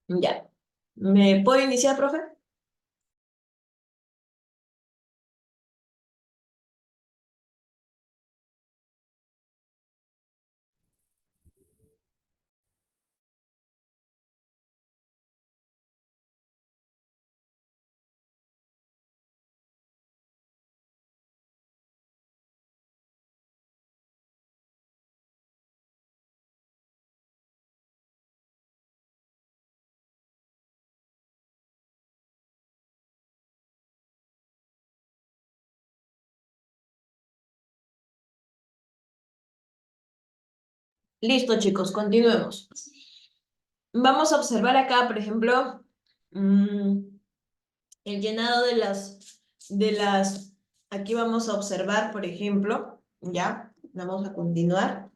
Ya. ¿Me puedo iniciar, profe? Listo, chicos, continuemos. Vamos a observar acá, por ejemplo, mm, el llenado aquí vamos a observar, por ejemplo, ya, vamos a continuar,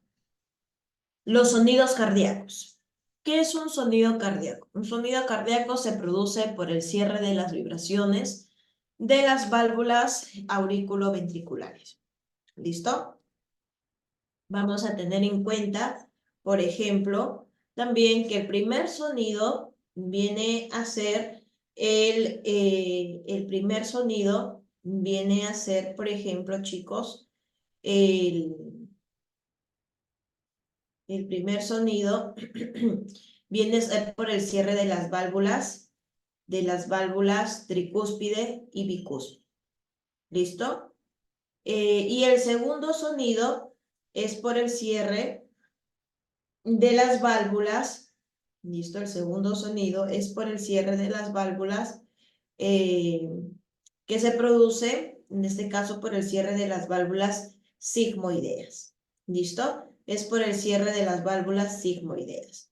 los sonidos cardíacos. ¿Qué es un sonido cardíaco? Un sonido cardíaco se produce por el cierre de las vibraciones de las válvulas auriculoventriculares. ¿Listo? Vamos a tener en cuenta, por ejemplo, también que el primer sonido viene a ser el primer sonido viene a ser, por ejemplo, chicos, el, el primer sonido viene a ser por el cierre de las válvulas tricúspide y bicúspide. ¿Listo? Y el segundo sonido es por el cierre de las válvulas, listo, el segundo sonido es por el cierre de las válvulas eh, que se produce, en este caso por el cierre de las válvulas sigmoideas, listo, es por el cierre de las válvulas sigmoideas.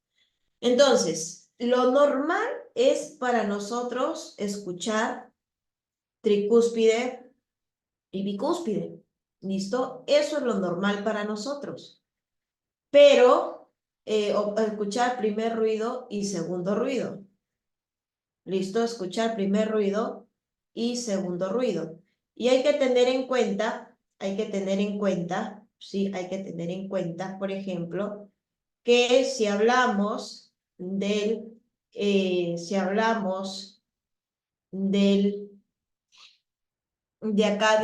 Entonces, lo normal es para nosotros escuchar tricúspide y bicúspide, listo, eso es lo normal para nosotros. Pero escuchar primer ruido y segundo ruido. ¿Listo? Escuchar primer ruido y segundo ruido. Y hay que tener en cuenta, sí, hay que tener en cuenta, por ejemplo, que si hablamos del, de acá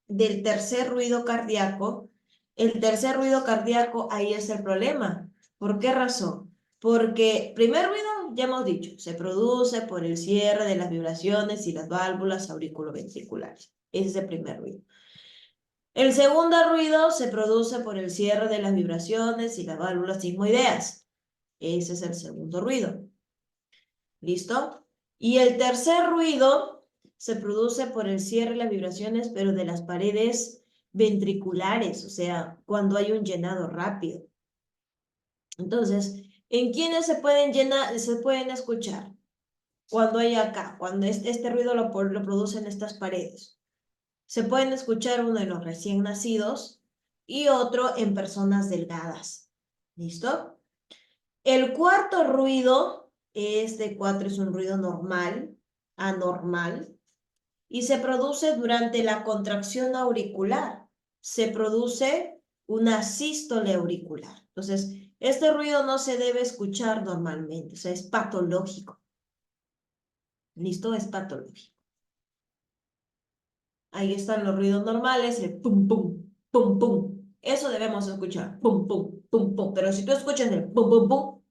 del tercer ruido cardíaco, el tercer ruido cardíaco, ahí es el problema. ¿Por qué razón? Porque primer ruido, ya hemos dicho, se produce por el cierre de las vibraciones y las válvulas auriculoventriculares. Ese es el primer ruido. El segundo ruido se produce por el cierre de las vibraciones y las válvulas sigmoideas. Ese es el segundo ruido. ¿Listo? Y el tercer ruido se produce por el cierre de las vibraciones, pero de las paredes ventriculares, o sea, cuando hay un llenado rápido. Entonces, ¿en quiénes se pueden escuchar? Cuando hay acá, cuando este ruido lo producen estas paredes. Se pueden escuchar uno en los recién nacidos y otro en personas delgadas. ¿Listo? El cuarto ruido, este 4 es un ruido normal, anormal, y se produce durante la contracción auricular. Se produce una sístole auricular. Entonces, este ruido no se debe escuchar normalmente, o sea, es patológico. ¿Listo? Es patológico. Ahí están los ruidos normales, el pum, pum, pum, pum. Eso debemos escuchar, pum, pum, pum, pum. Pero si tú escuchas el pum, pum, pum,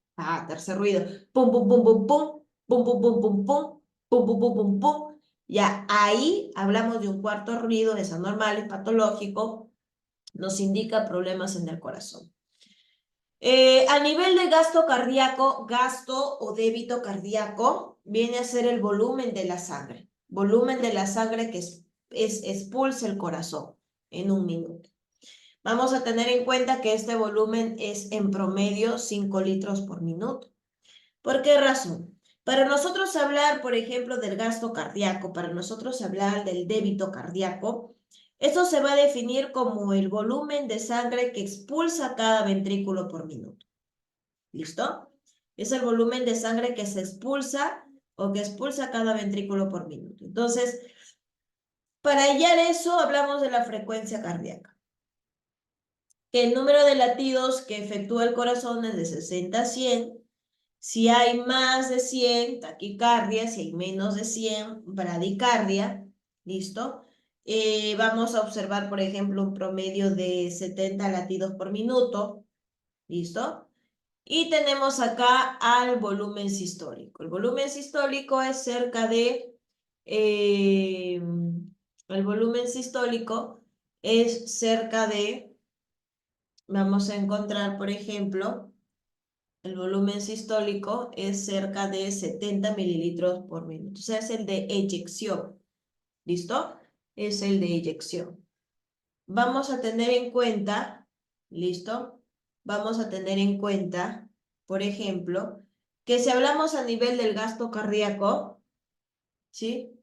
tercer ruido, pum, pum, pum, pum, pum, pum, pum, pum, pum, pum, pum, pum, pum, pum, pum. Ya, ahí hablamos de un cuarto ruido, es anormal, es patológico, nos indica problemas en el corazón. A nivel de gasto o débito cardíaco, viene a ser el volumen de la sangre. Volumen de la sangre que expulsa el corazón en un minuto. Vamos a tener en cuenta que este volumen es en promedio 5 litros por minuto. ¿Por qué razón? Para nosotros hablar, por ejemplo, del gasto cardíaco, para nosotros hablar del débito cardíaco, esto se va a definir como el volumen de sangre que expulsa cada ventrículo por minuto. ¿Listo? Es el volumen de sangre que se expulsa o que expulsa cada ventrículo por minuto. Entonces, para hallar eso, hablamos de la frecuencia cardíaca. Que el número de latidos que efectúa el corazón es de 60 a 100. Si hay más de 100, taquicardia. Si hay menos de 100, bradicardia. ¿Listo? Vamos a observar, por ejemplo, un promedio de 70 latidos por minuto. ¿Listo? Y tenemos acá al volumen sistólico. El volumen sistólico es cerca de... el volumen sistólico es cerca de... Vamos a encontrar, por ejemplo, el volumen sistólico es cerca de 70 mililitros por minuto. O sea, es el de eyección. ¿Listo? Es el de eyección. Vamos a tener en cuenta, ¿listo? Vamos a tener en cuenta, por ejemplo, que si hablamos a nivel del gasto cardíaco, ¿sí?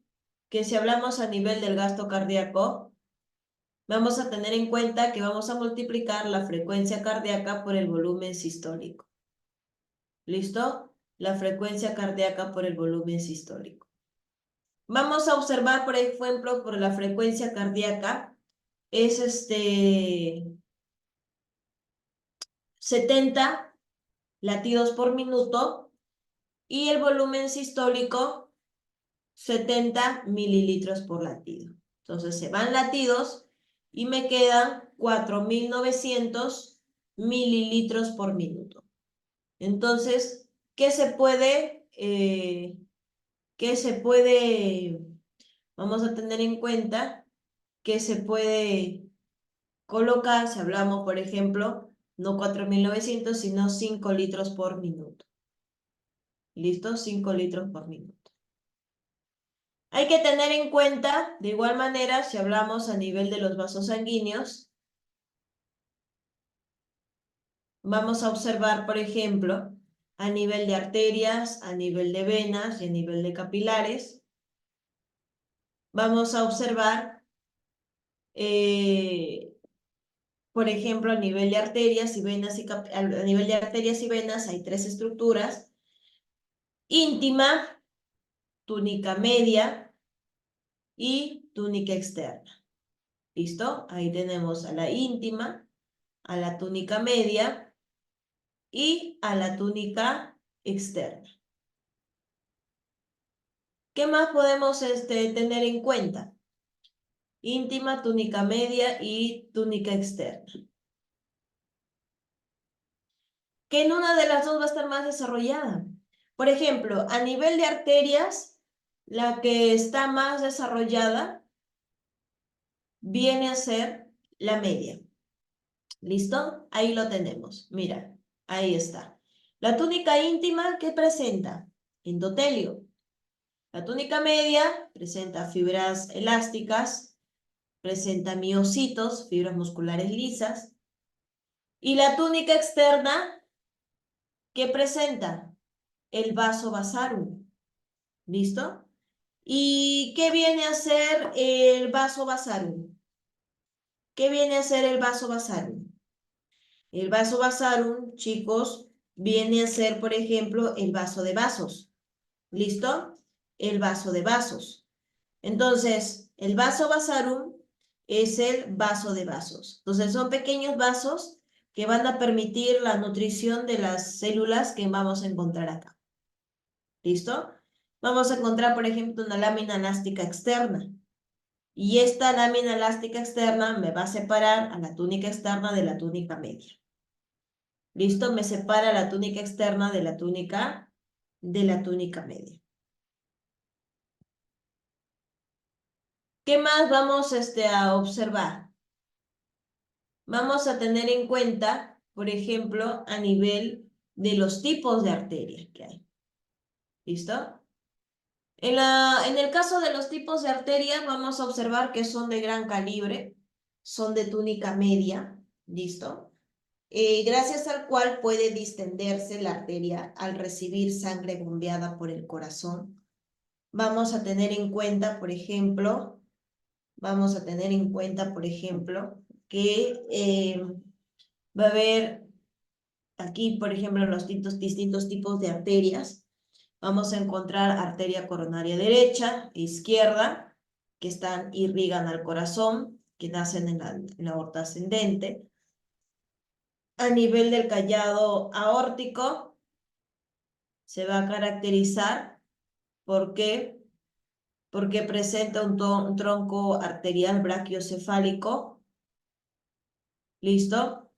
Que si hablamos a nivel del gasto cardíaco, vamos a tener en cuenta que vamos a multiplicar la frecuencia cardíaca por el volumen sistólico. ¿Listo? La frecuencia cardíaca por el volumen sistólico. Vamos a observar, por ejemplo, por la frecuencia cardíaca, es 70 latidos por minuto y el volumen sistólico 70 mililitros por latido. Entonces se van latidos y me quedan 4.900 mililitros por minuto. Entonces, ¿qué se puede, vamos a tener en cuenta que se puede colocar, si hablamos, por ejemplo, no 4.900, sino 5 litros por minuto. ¿Listo? 5 litros por minuto. Hay que tener en cuenta, de igual manera, si hablamos a nivel de los vasos sanguíneos, vamos a observar, por ejemplo, a nivel de arterias, a nivel de venas y a nivel de capilares. Vamos a observar, por ejemplo, a nivel de arterias y venas a nivel de arterias y venas hay tres estructuras: íntima, túnica media y túnica externa. ¿Listo? Ahí tenemos a la íntima, a la túnica media y a la túnica externa. ¿Qué más podemos tener en cuenta? Íntima, túnica media y túnica externa. Que en una de las dos va a estar más desarrollada. Por ejemplo, a nivel de arterias, la que está más desarrollada viene a ser la media. ¿Listo? Ahí lo tenemos. Mira, ahí está. La túnica íntima, ¿qué presenta? Endotelio. La túnica media presenta fibras elásticas, presenta miocitos, fibras musculares lisas. Y la túnica externa, ¿qué presenta? El vaso vasarum. ¿Listo? ¿Y qué viene a ser el vaso vasarum? ¿Qué viene a ser el vaso vasarum? El vaso vasarum, chicos, viene a ser, por ejemplo, el vaso de vasos. ¿Listo? El vaso de vasos. Entonces, el vaso vasarum es el vaso de vasos. Entonces, son pequeños vasos que van a permitir la nutrición de las células que vamos a encontrar acá. ¿Listo? Vamos a encontrar, por ejemplo, una lámina elástica externa. Y esta lámina elástica externa me va a separar a la túnica externa de la túnica media. ¿Listo? Me separa la túnica externa de la túnica media. ¿Qué más vamos a observar? Vamos a tener en cuenta, por ejemplo, a nivel de los tipos de arterias que hay. ¿Listo? En el caso de los tipos de arterias, vamos a observar que son de gran calibre, son de túnica media. ¿Listo? Gracias al cual puede distenderse la arteria al recibir sangre bombeada por el corazón. Vamos a tener en cuenta, por ejemplo, que va a haber aquí, por ejemplo, los distintos tipos de arterias. Vamos a encontrar arteria coronaria derecha e izquierda, que irrigan al corazón, que nacen en la aorta ascendente. A nivel del callado aórtico, se va a caracterizar ¿por qué? Porque presenta un tronco arterial brachiocefálico. ¿Listo?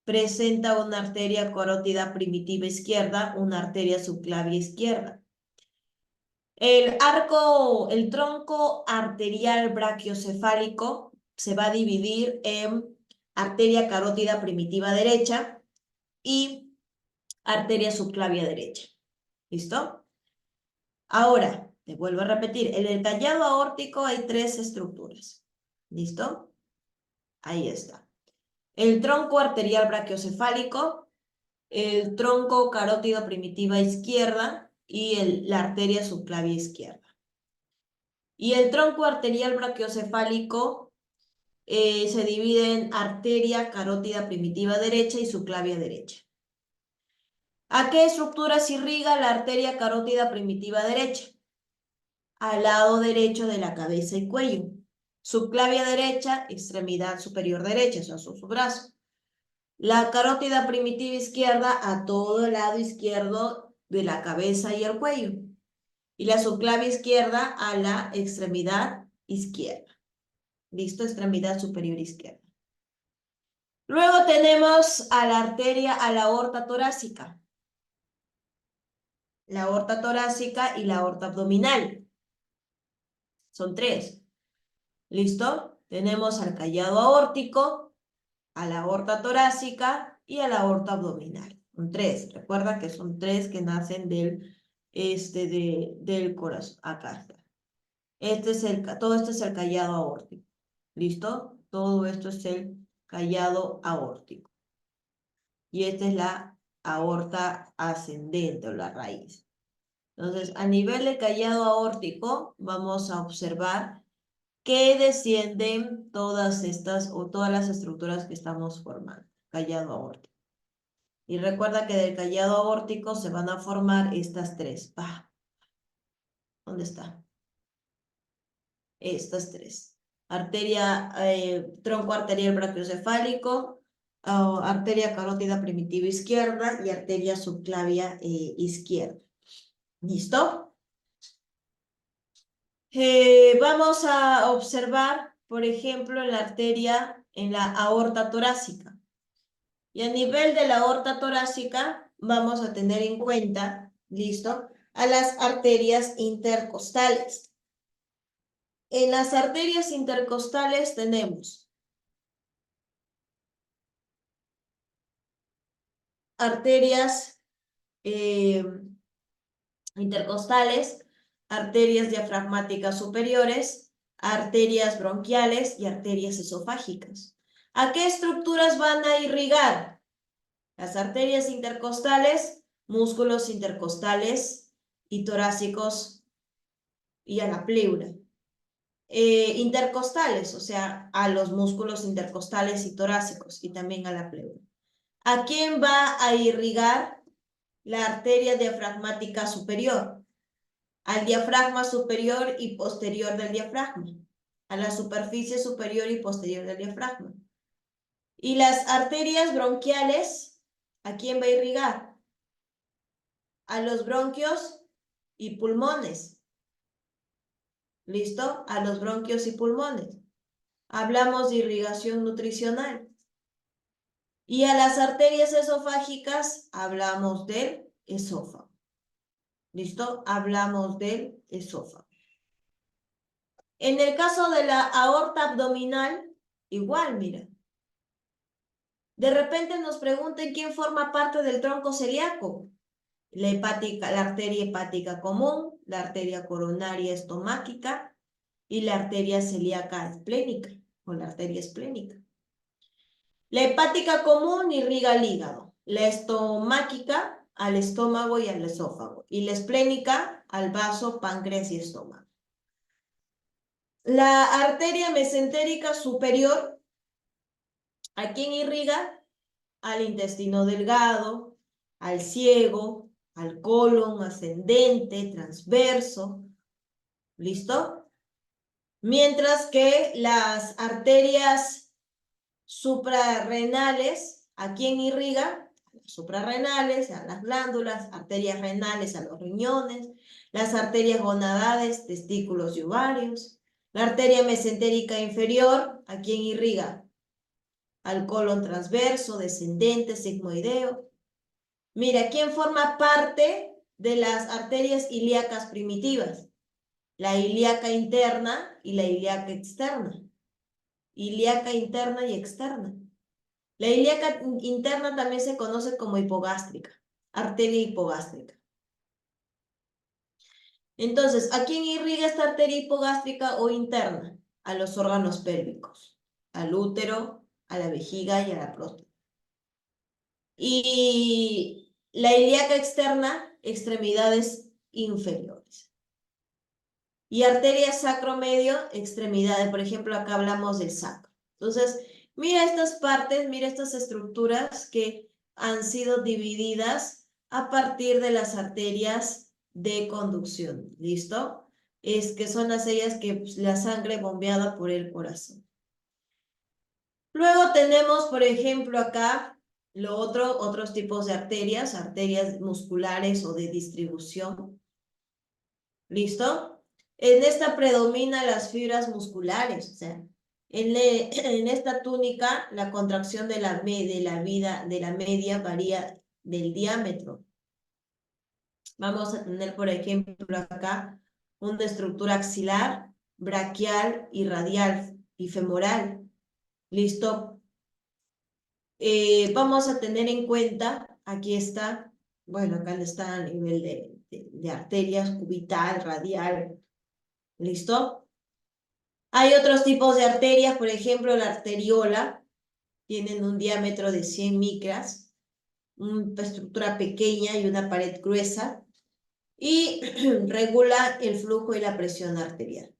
Presenta una arteria carótida primitiva izquierda, una arteria subclavia izquierda. El tronco arterial brachiocefálico se va a dividir en arteria carótida primitiva derecha y arteria subclavia derecha. ¿Listo? Ahora, te vuelvo a repetir, en el callado aórtico hay tres estructuras. ¿Listo? Ahí está. El tronco arterial brachiocefálico, el tronco carótido primitiva izquierda y la arteria subclavia izquierda. Y el tronco arterial brachiocefálico se divide en arteria carótida primitiva derecha y subclavia derecha. ¿A qué estructuras irriga la arteria carótida primitiva derecha? Al lado derecho de la cabeza y cuello. Subclavia derecha, extremidad superior derecha, eso es su brazo. La carótida primitiva izquierda a todo el lado izquierdo de la cabeza y el cuello. Y la subclavia izquierda a la extremidad izquierda. ¿Listo? Extremidad superior izquierda. Luego tenemos a la arteria, a la aorta torácica. La aorta torácica y la aorta abdominal. Son tres. ¿Listo? Tenemos al callado aórtico, a la aorta torácica y a la aorta abdominal. Son tres. Recuerda que son tres que nacen del corazón. Acá está. Todo esto es el callado aórtico. ¿Listo? Todo esto es el callado aórtico. Y esta es la aorta ascendente o la raíz. Entonces, a nivel de callado aórtico, vamos a observar que descienden todas estas o todas las estructuras que estamos formando. Callado aórtico. Y recuerda que del callado aórtico se van a formar estas tres. ¿Dónde está? Estas tres. Tronco arterial brachiocefálico, arteria carótida primitiva izquierda y arteria subclavia izquierda. ¿Listo? Vamos a observar, por ejemplo, la arteria en la aorta torácica. Y a nivel de la aorta torácica, vamos a tener en cuenta, ¿listo? A las arterias intercostales. En las arterias intercostales tenemos arterias intercostales, arterias diafragmáticas superiores, arterias bronquiales y arterias esofágicas. ¿A qué estructuras van a irrigar? Las arterias intercostales, músculos intercostales y torácicos y a la pleura. Intercostales, o sea, a los músculos intercostales y torácicos y también a la pleura. ¿A quién va a irrigar la arteria diafragmática superior? Al diafragma superior y posterior del diafragma, a la superficie superior y posterior del diafragma. Y las arterias bronquiales, ¿a quién va a irrigar? A los bronquios y pulmones. ¿Listo? A los bronquios y pulmones. Hablamos de irrigación nutricional. Y a las arterias esofágicas hablamos del esófago. ¿Listo? Hablamos del esófago. En el caso de la aorta abdominal, igual, mira. De repente nos preguntan quién forma parte del tronco celíaco. La arteria hepática común, la arteria coronaria estomáquica y la arteria celíaca esplénica o la arteria esplénica. La hepática común irriga al hígado, la estomáquica al estómago y al esófago y la esplénica al vaso, páncreas y estómago. La arteria mesentérica superior, ¿a quién irriga? Al intestino delgado, al ciego, al colon ascendente, transverso. ¿Listo? Mientras que las arterias suprarrenales, ¿a quién irriga? las suprarrenales a las glándulas, arterias renales a los riñones, las arterias gonadales, testículos y ovarios, la arteria mesentérica inferior, ¿a quién irriga? Al colon transverso, descendente, sigmoideo. Mira, ¿quién forma parte de las arterias ilíacas primitivas? La ilíaca interna y la ilíaca externa. Ilíaca interna y externa. La ilíaca interna también se conoce como hipogástrica, arteria hipogástrica. Entonces, ¿a quién irriga esta arteria hipogástrica o interna? A los órganos pélvicos, al útero, a la vejiga y a la próstata. Y la ilíaca externa, extremidades inferiores. Y arteria sacromedio, extremidades. Por ejemplo, acá hablamos del sacro. Entonces, mira estas partes, mira estas estructuras que han sido divididas a partir de las arterias de conducción. ¿Listo? Es que son las ellas que la sangre bombeada por el corazón. Luego tenemos, por ejemplo, acá otros tipos de arterias musculares o de distribución. ¿Listo? En esta predominan las fibras musculares, o sea, en esta túnica la contracción de la media varía del diámetro. Vamos a tener, por ejemplo, acá una estructura axilar, braquial y radial y femoral. ¿Listo? Vamos a tener en cuenta, aquí está, bueno, acá está a nivel de arterias, cubital, radial. ¿Listo? Hay otros tipos de arterias, por ejemplo, la arteriola, tienen un diámetro de 100 micras, una estructura pequeña y una pared gruesa, y regula el flujo y la presión arterial.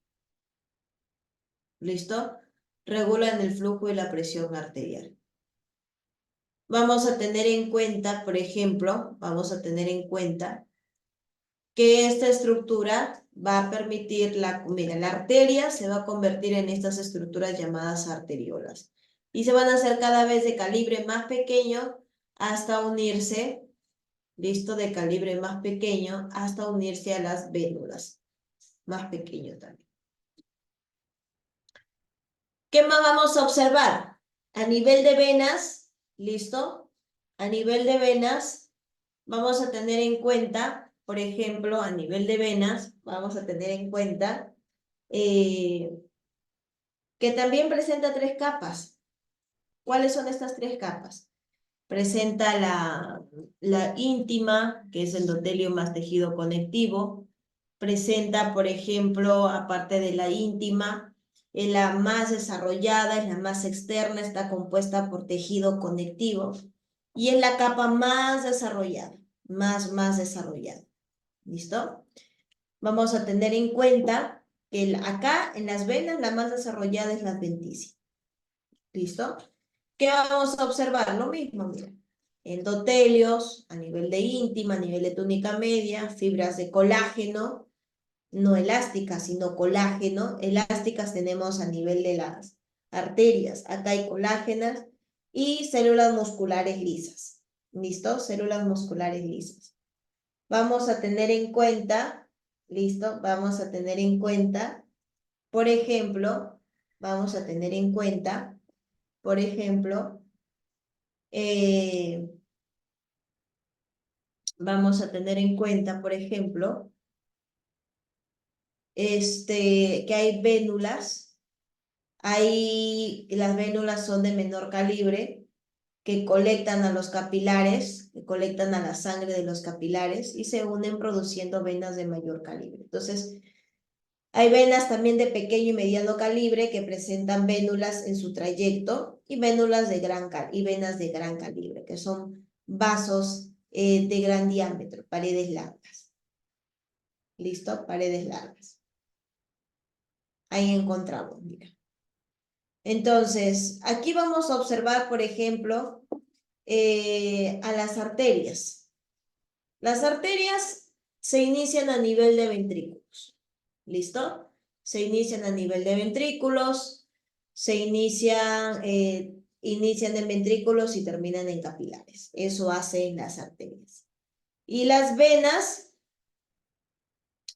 ¿Listo? Regulan el flujo y la presión arterial. Vamos a tener en cuenta, por ejemplo, que esta estructura va a permitir mira, la arteria se va a convertir en estas estructuras llamadas arteriolas y se van a hacer cada vez de calibre más pequeño hasta unirse, listo, de calibre más pequeño hasta unirse a las vénulas, más pequeño también. ¿Qué más vamos a observar? A nivel de venas, listo, a nivel de venas vamos a tener en cuenta, por ejemplo, a nivel de venas, vamos a tener en cuenta que también presenta 3 capas. ¿Cuáles son estas 3 capas? Presenta la íntima, que es endotelio más tejido conectivo. Presenta, por ejemplo, aparte de la íntima, la más desarrollada, es la más externa, está compuesta por tejido conectivo y es la capa más desarrollada, más desarrollada. ¿Listo? Vamos a tener en cuenta que acá en las venas la más desarrollada es la adventicia. ¿Listo? ¿Qué vamos a observar? Lo mismo, mira. Endotelios a nivel de íntima, a nivel de túnica media, fibras de colágeno, no elásticas, sino colágeno. Elásticas tenemos a nivel de las arterias. Acá hay colágenas y células musculares lisas. ¿Listo? Células musculares lisas. Vamos a tener en cuenta, ¿listo? Vamos a tener en cuenta, por ejemplo, vamos a tener en cuenta, por ejemplo, vamos a tener en cuenta, por ejemplo, que hay vénulas, las vénulas son de menor calibre, que colectan a los capilares, que colectan a la sangre de los capilares y se unen produciendo venas de mayor calibre. Entonces, hay venas también de pequeño y mediano calibre que presentan vénulas en su trayecto y venas de gran calibre, que son vasos de gran diámetro, paredes largas. ¿Listo? Paredes largas. Ahí encontramos, mira. Entonces, aquí vamos a observar, por ejemplo, a las arterias. Las arterias se inician a nivel de ventrículos. ¿Listo? Se inician a nivel de ventrículos, se inician inician en ventrículos y terminan en capilares. Eso hacen las arterias. Y las venas,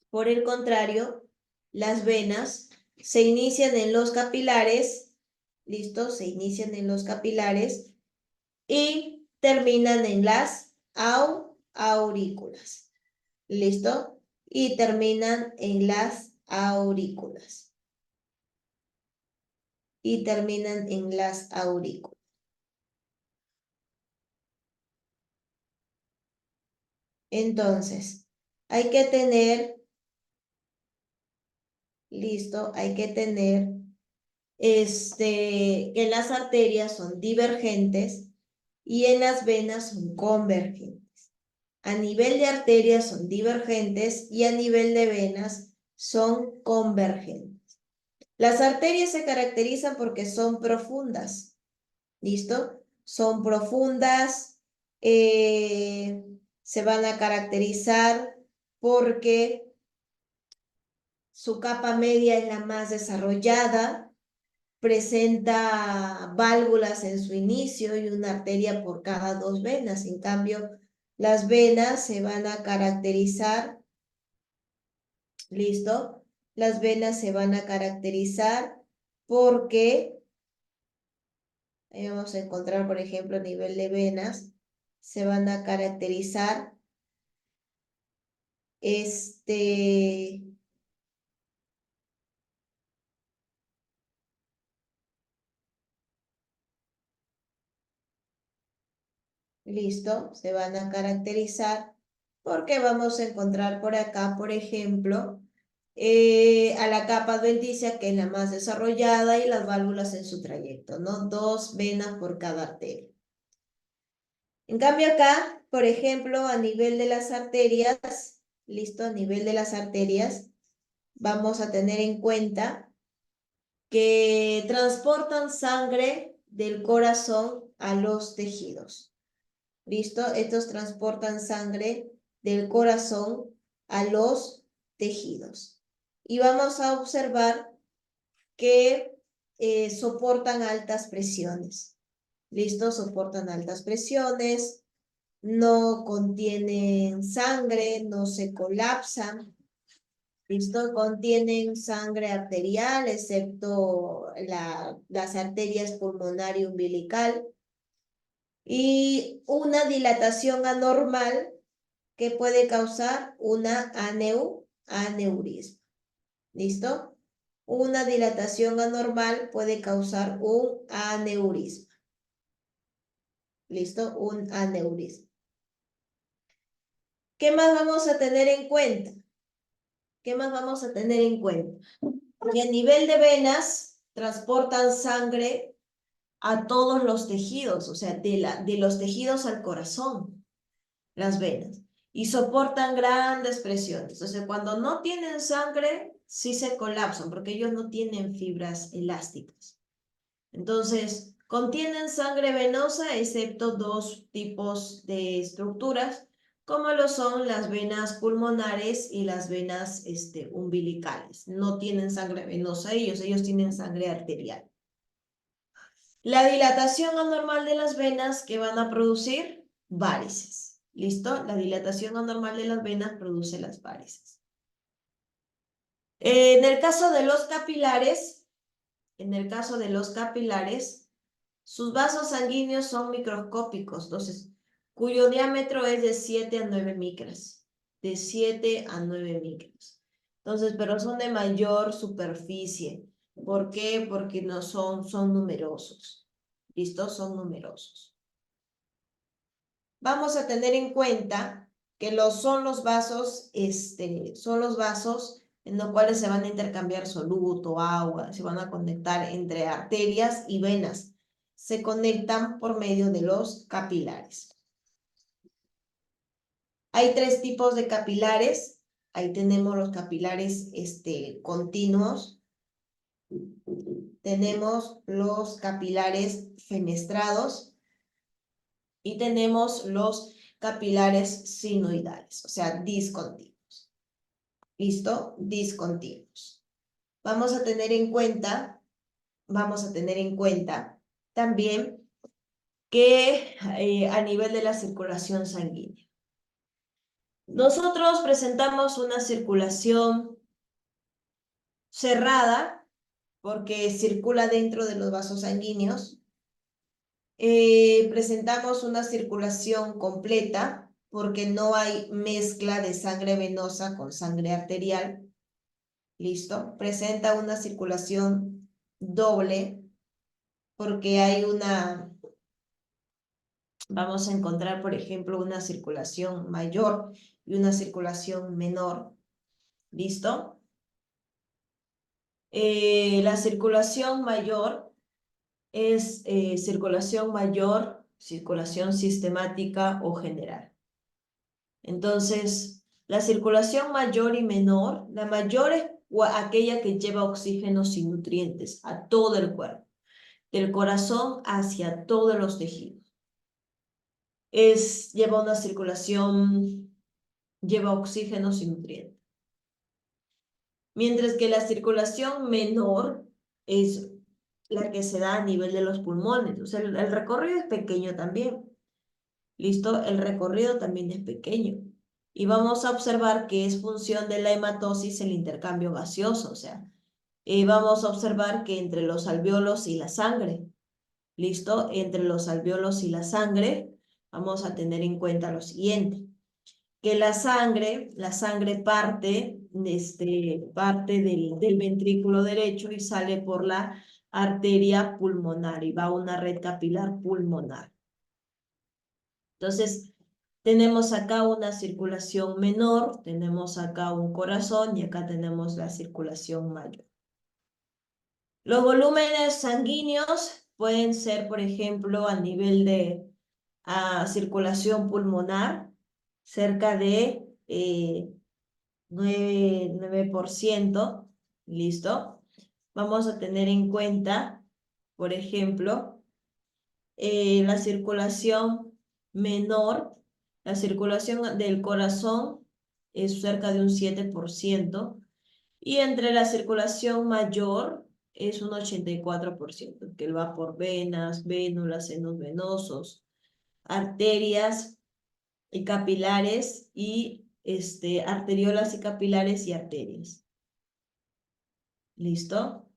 por el contrario, las venas se inician en los capilares, ¿listo? Se inician en los capilares y terminan en las aurículas, ¿listo? Y terminan en las aurículas. Y terminan en las aurículas. Entonces, hay que tener, listo, hay que tener que las arterias son divergentes y en las venas son convergentes. A nivel de arterias son divergentes y a nivel de venas son convergentes. Las arterias se caracterizan porque son profundas, ¿listo? Son profundas, se van a caracterizar porque su capa media es la más desarrollada, presenta válvulas en su inicio y una arteria por cada 2 venas. En cambio, las venas se van a caracterizar, ¿listo? Las venas se van a caracterizar porque, ahí vamos a encontrar, por ejemplo, a nivel de venas, se van a caracterizar, listo, se van a caracterizar porque vamos a encontrar por acá, por ejemplo, a la capa adventicia, que es la más desarrollada, y las válvulas en su trayecto, ¿no? 2 venas por cada arteria. En cambio acá, por ejemplo, a nivel de las arterias, listo, a nivel de las arterias, vamos a tener en cuenta que transportan sangre del corazón a los tejidos. ¿Listo? Estos transportan sangre del corazón a los tejidos. Y vamos a observar que soportan altas presiones. ¿Listo? Soportan altas presiones, no contienen sangre, no se colapsan. ¿Listo? Contienen sangre arterial, excepto las arterias pulmonar y umbilical. Y una dilatación anormal que puede causar una aneurisma. ¿Listo? Una dilatación anormal puede causar un aneurisma. ¿Listo? Un aneurisma. ¿Qué más vamos a tener en cuenta? ¿Qué más vamos a tener en cuenta? Que a nivel de venas transportan sangre a todos los tejidos, o sea, de los tejidos al corazón, las venas, y soportan grandes presiones. O sea, cuando no tienen sangre, sí se colapsan, porque ellos no tienen fibras elásticas. Entonces, contienen sangre venosa, excepto 2 tipos de estructuras, como lo son las venas pulmonares y las venas umbilicales. No tienen sangre venosa ellos tienen sangre arterial. La dilatación anormal de las venas que van a producir varices. ¿Listo? La dilatación anormal de las venas produce las varices. En el caso de los capilares, sus vasos sanguíneos son microscópicos, entonces, cuyo diámetro es de 7 a 9 micras. De 7 a 9 micras. Entonces, pero son de mayor superficie. ¿Por qué? Porque no son numerosos. ¿Listo? Son numerosos. Vamos a tener en cuenta que son los vasos en los cuales se van a intercambiar soluto, agua, se van a conectar entre arterias y venas. Se conectan por medio de los capilares. Hay 3 tipos de capilares. Ahí tenemos los capilares continuos. Tenemos los capilares fenestrados y tenemos los capilares sinoidales, o sea, discontinuos. ¿Listo? Discontinuos. Vamos a tener en cuenta también que a nivel de la circulación sanguínea. Nosotros presentamos una circulación cerrada porque circula dentro de los vasos sanguíneos. Presentamos una circulación completa porque no hay mezcla de sangre venosa con sangre arterial. ¿Listo? Presenta una circulación doble porque hay vamos a encontrar, por ejemplo, una circulación mayor y una circulación menor. ¿Listo? La circulación mayor es circulación sistemática o general. Entonces, la circulación mayor y menor, la mayor es aquella que lleva oxígenos y nutrientes a todo el cuerpo, del corazón hacia todos los tejidos. Lleva una circulación, lleva oxígenos y nutrientes. Mientras que la circulación menor es la que se da a nivel de los pulmones. O sea, el recorrido es pequeño también. ¿Listo? El recorrido también es pequeño. Y vamos a observar que es función de la hematosis el intercambio gaseoso. O sea, vamos a observar que entre los alvéolos y la sangre, ¿listo? Entre los alvéolos y la sangre, vamos a tener en cuenta lo siguiente, que la sangre parte del ventrículo derecho y sale por la arteria pulmonar y va a una red capilar pulmonar. Entonces, tenemos acá una circulación menor, tenemos acá un corazón y acá tenemos la circulación mayor. Los volúmenes sanguíneos pueden ser, por ejemplo, a nivel de circulación pulmonar, cerca de 9%, ¿listo? Vamos a tener en cuenta, por ejemplo, la circulación menor, la circulación del corazón es cerca de un 7%, y entre la circulación mayor es un 84%, que va por venas, vénulas, senos venosos, arterias y capilares y arteriolas y capilares y arterias. ¿Listo?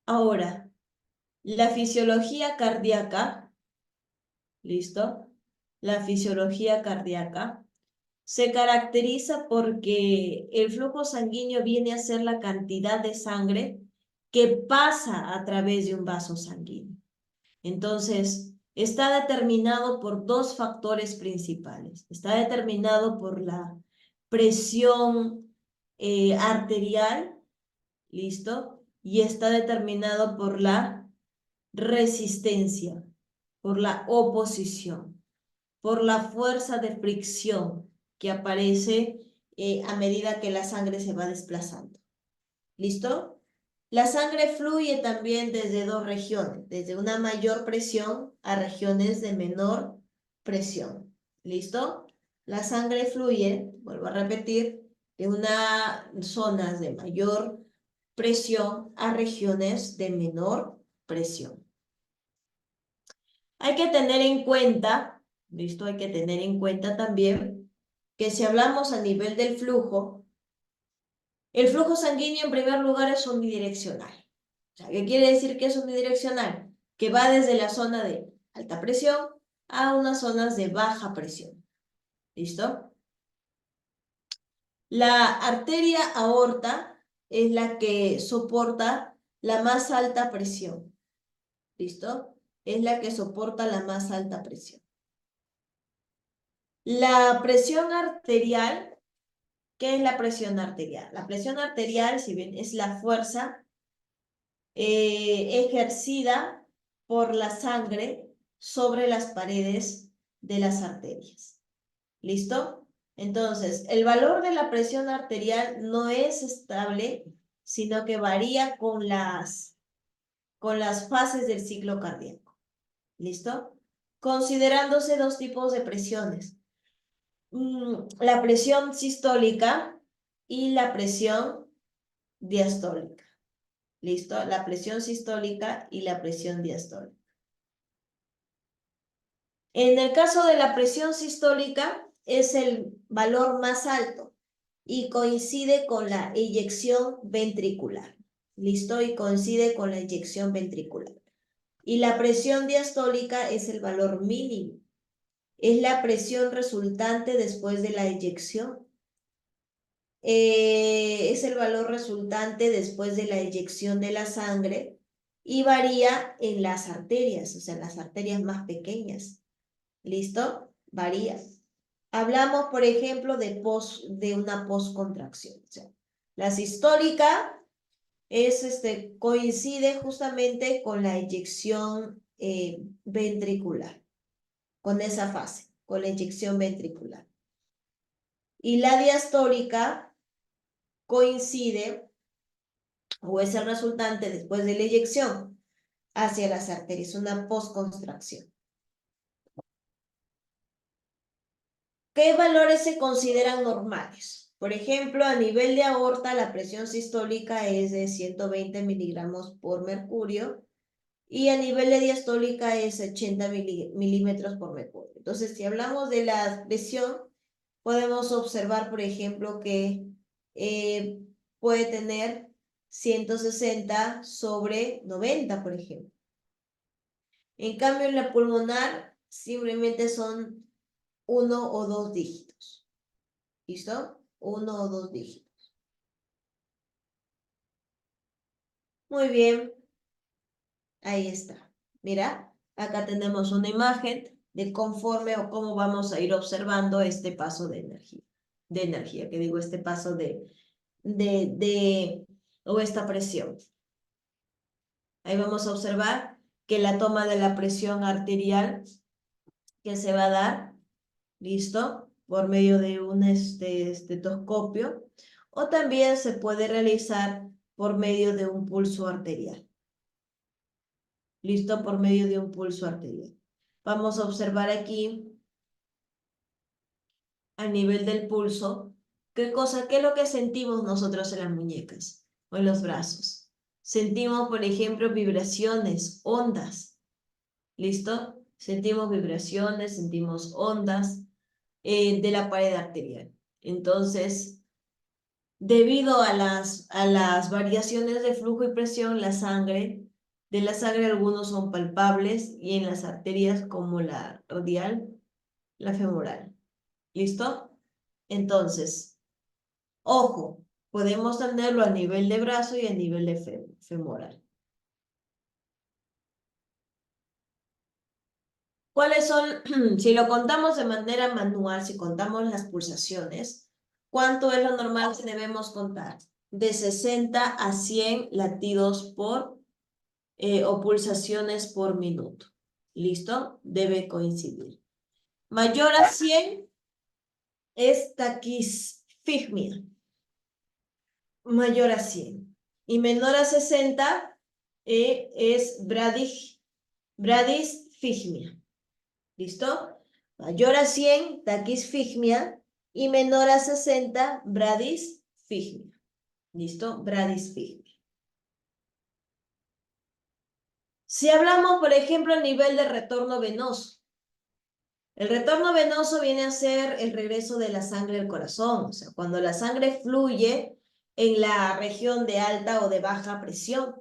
Ahora, la fisiología cardíaca, ¿listo? La fisiología cardíaca se caracteriza porque el flujo sanguíneo viene a ser la cantidad de sangre que pasa a través de un vaso sanguíneo. Entonces, está determinado por dos factores principales. Está determinado por la presión arterial, ¿listo? Y está determinado por la resistencia, por la oposición, por la fuerza de fricción que aparece a medida que la sangre se va desplazando. ¿Listo? La sangre fluye también desde dos regiones, desde una mayor presión a regiones de menor presión. ¿Listo? La sangre fluye, vuelvo a repetir, de unas zonas de mayor presión a regiones de menor presión. Hay que tener en cuenta, ¿listo? Hay que tener en cuenta también que si hablamos a nivel del flujo, el flujo sanguíneo en primer lugar es unidireccional. O sea, ¿qué quiere decir que es unidireccional? Que va desde la zona de alta presión a unas zonas de baja presión. ¿Listo? La arteria aorta es la que soporta la más alta presión. ¿Listo? Es la que soporta la más alta presión. La presión arterial, ¿qué es la presión arterial? La presión arterial, si bien es la fuerza ejercida por la sangre sobre las paredes de las arterias. ¿Listo? Entonces, el valor de la presión arterial no es estable, sino que varía con las fases del ciclo cardíaco. ¿Listo? Considerándose dos tipos de presiones. La presión sistólica y la presión diastólica. ¿Listo? La presión sistólica y la presión diastólica. En el caso de la presión sistólica es el valor más alto y coincide con la eyección ventricular. ¿Listo? Y coincide con la eyección ventricular. Y la presión diastólica es el valor mínimo. Es la presión resultante después de la eyección. Es el valor resultante después de la eyección de la sangre y varía en las arterias, o sea, en las arterias más pequeñas. ¿Listo? Varía. Hablamos, por ejemplo, de una postcontracción. O sea, la sistólica coincide justamente con la eyección ventricular, con esa fase, con la eyección ventricular. Y la diastólica coincide o es el resultante después de la eyección hacia las arterias, una postcontracción. ¿Qué valores se consideran normales? Por ejemplo, a nivel de aorta, la presión sistólica es de 120 miligramos por mercurio y a nivel de diastólica es 80 milímetros por mercurio. Entonces, si hablamos de la presión, podemos observar, por ejemplo, que puede tener 160 sobre 90, por ejemplo. En cambio, en la pulmonar simplemente son 1 o 2 dígitos. ¿Listo? 1 o 2 dígitos. Muy bien. Ahí está. Mira, acá tenemos una imagen de conforme o cómo vamos a ir observando este paso de energía. Que digo, este paso o esta presión. Ahí vamos a observar que la toma de la presión arterial que se va a dar, ¿listo? Por medio de un estetoscopio, o también se puede realizar por medio de un pulso arterial. ¿Listo? Por medio de un pulso arterial. Vamos a observar aquí, a nivel del pulso, qué es lo que sentimos nosotros en las muñecas o en los brazos. Sentimos, por ejemplo, vibraciones, ondas. ¿Listo? Sentimos vibraciones, sentimos ondas de la pared arterial. Entonces, debido a las variaciones de flujo y presión, de la sangre algunos son palpables y en las arterias como la radial, la femoral. ¿Listo? Entonces, ojo, podemos tenerlo a nivel de brazo y a nivel de femoral. ¿Cuáles son, si lo contamos de manera manual, si contamos las pulsaciones, cuánto es lo normal que debemos contar? De 60 a 100 latidos o pulsaciones por minuto. ¿Listo? Debe coincidir. Mayor a 100 es taquisfigmia. Mayor a 100. Y menor a 60 es bradisfigmia. ¿Listo? Mayor a 100, taquisfigmia, y menor a 60, bradisfigmia. ¿Listo? Bradisfigmia. Si hablamos, por ejemplo, a nivel de retorno venoso, el retorno venoso viene a ser el regreso de la sangre al corazón, o sea, cuando la sangre fluye en la región de alta o de baja presión.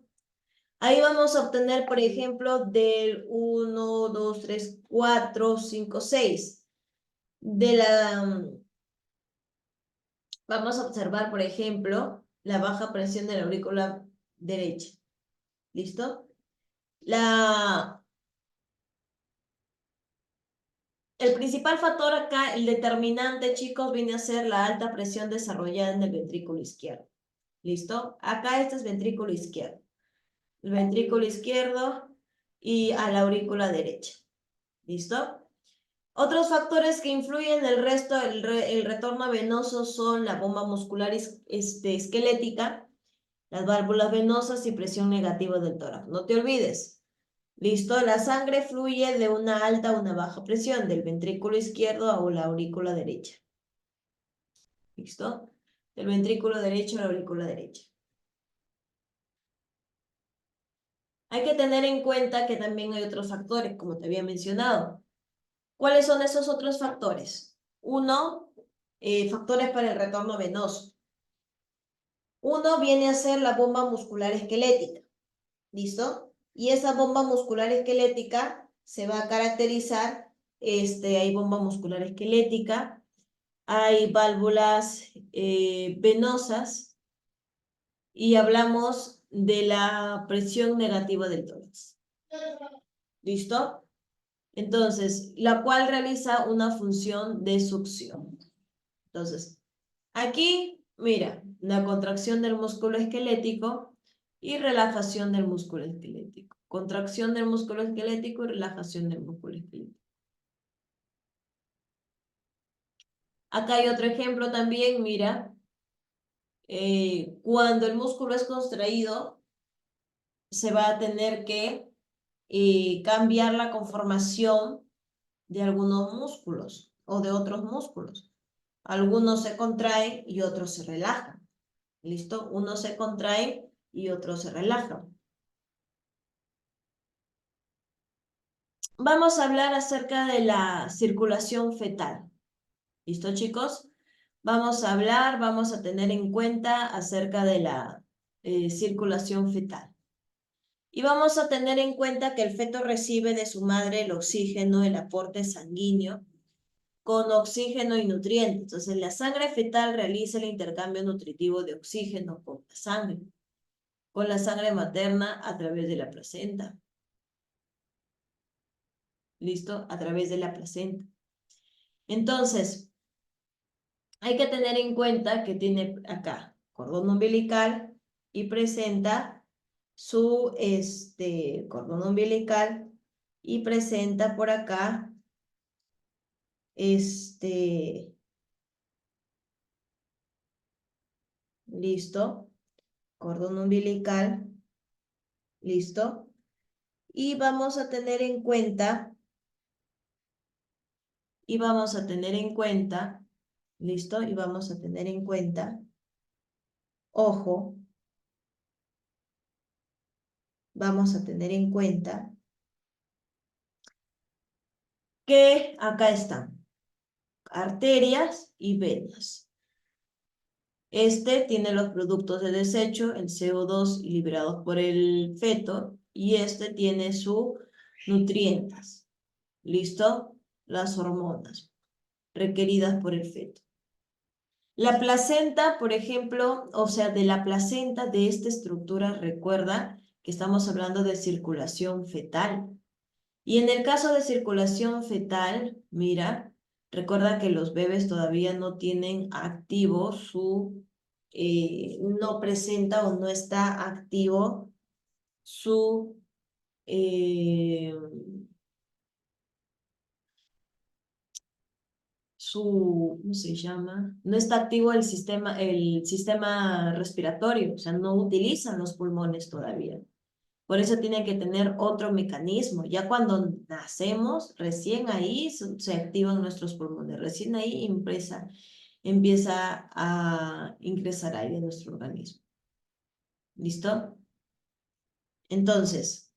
Ahí vamos a obtener, por ejemplo, del 1, 2, 3, 4, 5, 6. Vamos a observar, por ejemplo, la baja presión de la aurícula derecha. ¿Listo? El principal factor acá, el determinante, chicos, viene a ser la alta presión desarrollada en el ventrículo izquierdo. ¿Listo? Acá este es ventrículo izquierdo. El ventrículo izquierdo y a la aurícula derecha. ¿Listo? Otros factores que influyen el resto, el retorno venoso son la bomba muscular esquelética, las válvulas venosas y presión negativa del tórax. No te olvides. ¿Listo? La sangre fluye de una alta a una baja presión, del ventrículo izquierdo a la aurícula derecha. ¿Listo? Del ventrículo derecho a la aurícula derecha. Hay que tener en cuenta que también hay otros factores, como te había mencionado. ¿Cuáles son esos otros factores? Uno, factores para el retorno venoso. Uno viene a ser la bomba muscular esquelética, ¿listo? Y esa bomba muscular esquelética se va a caracterizar, hay bomba muscular esquelética, hay válvulas venosas y hablamos de la presión negativa del tórax. ¿Listo? Entonces, la cual realiza una función de succión. Entonces, aquí, mira, la contracción del músculo esquelético y relajación del músculo esquelético. Contracción del músculo esquelético y relajación del músculo esquelético. Acá hay otro ejemplo también, mira. Cuando el músculo es contraído, se va a tener que cambiar la conformación de algunos músculos o de otros músculos. Algunos se contraen y otros se relajan. ¿Listo? Unos se contraen y otros se relajan. Vamos a hablar acerca de la circulación fetal. ¿Listo, chicos? Vamos a tener en cuenta acerca de la circulación fetal. Y vamos a tener en cuenta que el feto recibe de su madre el oxígeno, el aporte sanguíneo, con oxígeno y nutrientes. Entonces, la sangre fetal realiza el intercambio nutritivo de oxígeno con la sangre materna a través de la placenta. ¿Listo? A través de la placenta. Entonces, hay que tener en cuenta que tiene acá cordón umbilical y presenta su cordón umbilical y presenta por acá listo, cordón umbilical, listo. Y vamos a tener en cuenta, listo, y vamos a tener en cuenta, ojo, vamos a tener en cuenta que acá están arterias y venas. Tiene los productos de desecho, el CO2 liberados por el feto, y tiene sus nutrientes. ¿Listo? Las hormonas requeridas por el feto. La placenta, por ejemplo, o sea, de la placenta de esta estructura, recuerda que estamos hablando de circulación fetal. Y en el caso de circulación fetal, mira, recuerda que los bebés todavía no tienen activo no presenta o no está activo su, ¿cómo se llama? No está activo el sistema respiratorio, o sea, no utilizan los pulmones todavía. Por eso tiene que tener otro mecanismo. Ya cuando nacemos, recién ahí se activan nuestros pulmones. Recién ahí empieza a ingresar aire en nuestro organismo. ¿Listo? Entonces,